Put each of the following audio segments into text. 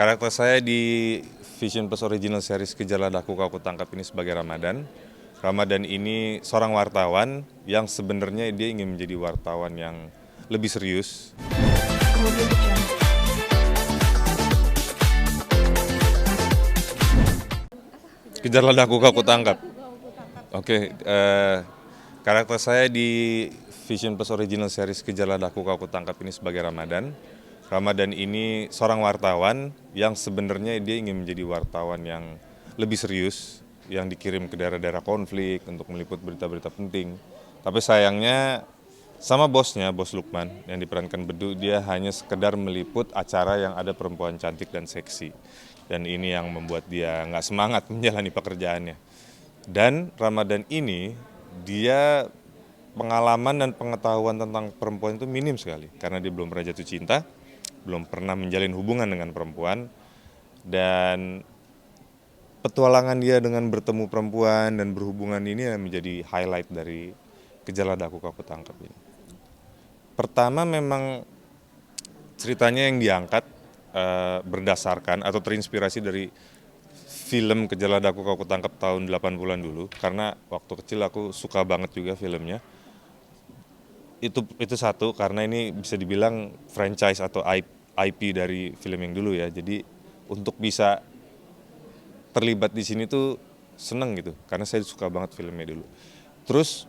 Karakter saya di Vision Plus Original Series Kejarlah Daku Kau Kutangkap ini sebagai Ramadan. Ramadan ini seorang wartawan yang sebenarnya dia ingin menjadi wartawan yang lebih serius. Kejarlah Daku Kau Kutangkap. Oke, karakter saya di Vision Plus Original Series Kejarlah Daku Kau Kutangkap ini sebagai Ramadan. Ramadan ini seorang wartawan yang sebenarnya dia ingin menjadi wartawan yang lebih serius, yang dikirim ke daerah-daerah konflik untuk meliput berita-berita penting. Tapi sayangnya sama bosnya, Bos Lukman yang diperankan Bedu, dia hanya sekedar meliput acara yang ada perempuan cantik dan seksi. Dan ini yang membuat dia nggak semangat menjalani pekerjaannya. Dan Ramadan ini dia pengalaman dan pengetahuan tentang perempuan itu minim sekali. Karena dia belum pernah jatuh cinta, belum pernah menjalin hubungan dengan perempuan, dan petualangan dia dengan bertemu perempuan dan berhubungan ini yang menjadi highlight dari Kejarlah Daku Kau Kutangkap ini. Pertama memang ceritanya yang diangkat berdasarkan atau terinspirasi dari film Kejarlah Daku Kau Kutangkap tahun 80-an dulu, karena waktu kecil aku suka banget juga filmnya. Itu satu, karena ini bisa dibilang franchise atau IP dari film yang dulu ya. Jadi untuk bisa terlibat di sini tuh seneng gitu, karena saya suka banget filmnya dulu. Terus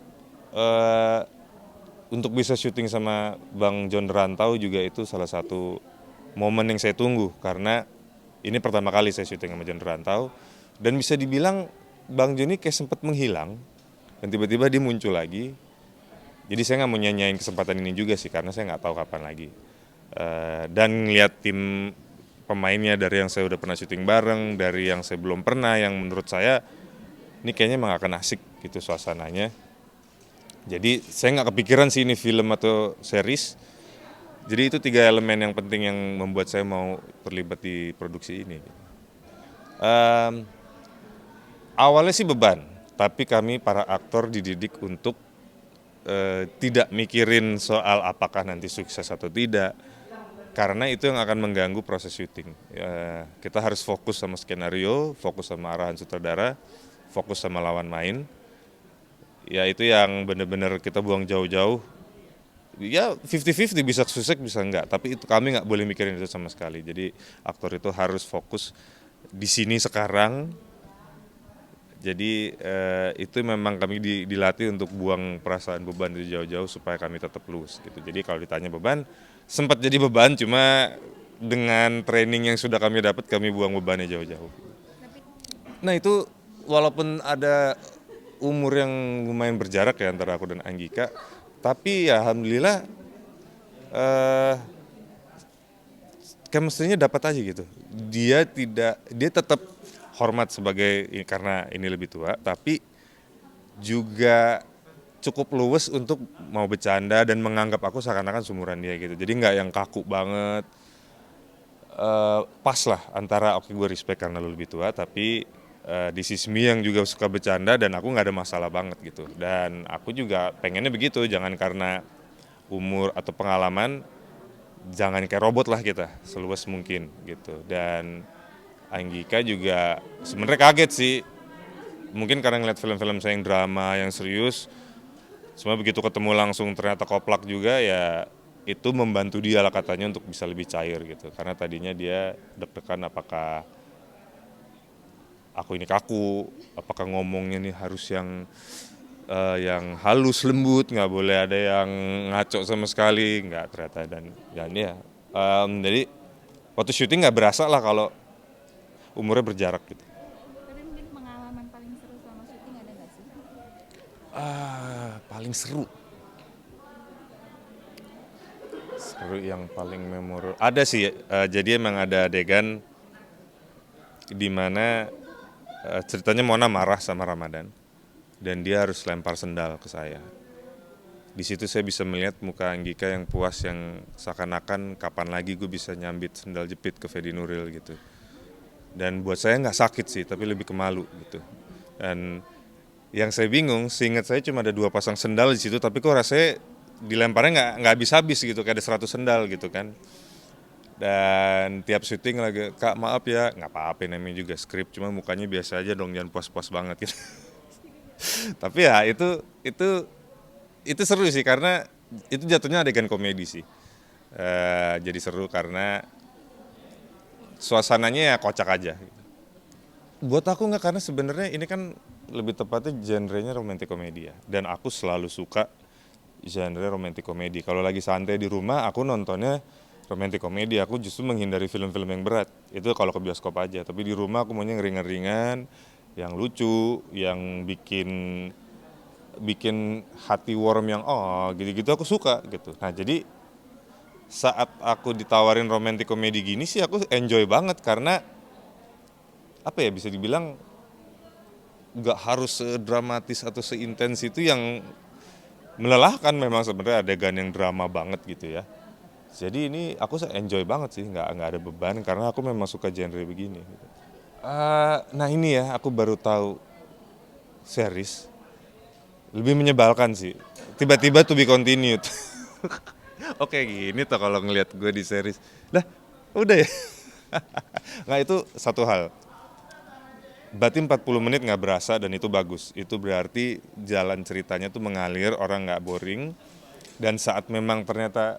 untuk bisa syuting sama Bang John Rantau juga itu salah satu momen yang saya tunggu, karena ini pertama kali saya syuting sama John Rantau, dan bisa dibilang Bang John ini kayak sempat menghilang dan tiba-tiba dia muncul lagi. Jadi saya nggak mau nyanyain kesempatan ini juga sih, karena saya nggak tahu kapan lagi. Dan ngeliat tim pemainnya dari yang saya udah pernah syuting bareng, dari yang saya belum pernah, yang menurut saya ini kayaknya emang akan asik gitu suasananya. Jadi saya nggak kepikiran sih ini film atau series. Jadi itu 3 elemen yang penting yang membuat saya mau terlibat di produksi ini. Awalnya sih beban, tapi kami para aktor dididik untuk tidak mikirin soal apakah nanti sukses atau tidak, karena itu yang akan mengganggu proses syuting. Kita harus fokus sama skenario, fokus sama arahan sutradara, fokus sama lawan main. Ya itu yang benar-benar kita buang jauh-jauh. Ya 50-50, bisa sukses bisa enggak, tapi itu kami nggak boleh mikirin itu sama sekali. Jadi aktor itu harus fokus di sini sekarang. Jadi itu memang kami dilatih untuk buang perasaan beban itu jauh-jauh supaya kami tetap luwes gitu. Jadi kalau ditanya beban, sempat jadi beban, cuma dengan training yang sudah kami dapat kami buang bebannya jauh-jauh. Nah itu walaupun ada umur yang lumayan berjarak ya antara aku dan Anggika, tapi ya alhamdulillah chemistry-nya dapat aja gitu. Dia tetap hormat sebagai, karena ini lebih tua, tapi juga cukup luwes untuk mau bercanda dan menganggap aku seakan-akan seumuran dia gitu. Jadi nggak yang kaku banget. Pas lah antara oke gue respect karena lu lebih tua, tapi di sisi yang juga suka bercanda dan aku nggak ada masalah banget gitu. Dan aku juga pengennya begitu, jangan karena umur atau pengalaman, jangan kayak robot lah kita, seluas mungkin gitu. Dan Anggika juga sebenarnya kaget sih, mungkin karena ngeliat film-film saya yang drama, yang serius, semua begitu ketemu langsung ternyata koplak juga, ya itu membantu dia lah katanya untuk bisa lebih cair gitu. Karena tadinya dia deg-degan apakah aku ini kaku, apakah ngomongnya nih harus yang halus lembut, nggak boleh ada yang ngaco sama sekali, nggak ternyata. Dan ya jadi waktu syuting nggak berasa lah kalau umurnya berjarak gitu. Tapi mungkin pengalaman paling seru selama syuting ada nggak sih? Paling seru. Seru yang paling memorable. Ada sih, jadi emang ada adegan di mana ceritanya Mona marah sama Ramadan dan dia harus lempar sendal ke saya. Di situ saya bisa melihat muka Anggika yang puas, yang seakan-akan kapan lagi gue bisa nyambit sendal jepit ke Fedi Nuril gitu. Dan buat saya nggak sakit sih, tapi lebih ke malu gitu. Dan yang saya bingung, seingat saya cuma ada 2 pasang sendal di situ, tapi kok rasanya dilemparnya nggak habis-habis gitu, kayak ada 100 sendal gitu kan. Dan tiap syuting lagi, Kak maaf ya, nggak apa-apa namanya juga skrip, cuma mukanya biasa aja dong, jangan puas-puas banget gitu. Tapi ya itu seru sih karena itu jatuhnya adegan komedi sih. Jadi seru karena suasananya ya kocak aja. Buat aku nggak, karena sebenarnya ini kan lebih tepatnya genrenya romantic komedi ya. Dan aku selalu suka genre romantic komedi. Kalau lagi santai di rumah aku nontonnya romantic komedi. Aku justru menghindari film-film yang berat. Itu kalau ke bioskop aja. Tapi di rumah aku maunya yang ringan-ringan, yang lucu, yang bikin hati warm, yang oh gitu-gitu aku suka gitu. Nah jadi saat aku ditawarin romantic komedi gini sih aku enjoy banget karena apa ya, bisa dibilang nggak harus sedramatis atau seintens itu yang melelahkan. Memang sebenarnya adegan yang drama banget gitu ya. Jadi ini aku enjoy banget sih, nggak ada beban karena aku memang suka genre begini. Nah ini ya, aku baru tahu series lebih menyebalkan sih. Tiba-tiba to be continued. Oke gini tuh kalau ngelihat gue di series. Lah udah ya. Nah itu satu hal. Berarti 40 menit nggak berasa dan itu bagus. Itu berarti jalan ceritanya tuh mengalir, orang nggak boring. Dan saat memang ternyata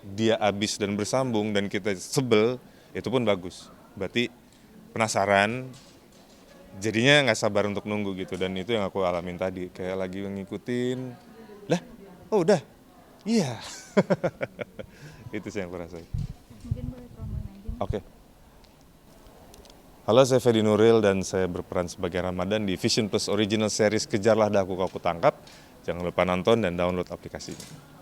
dia habis dan bersambung dan kita sebel, itu pun bagus. Berarti penasaran, jadinya nggak sabar untuk nunggu gitu. Dan itu yang aku alamin tadi, kayak lagi ngikutin. Lah, oh udah, iya. Itu sih yang aku rasain. Mungkin boleh promoin aja. Oke. Halo, saya Fedi Nuril dan saya berperan sebagai Ramadan di Vision Plus Original Series Kejarlah Daku Kau Kutangkap. Jangan lupa nonton dan download aplikasinya.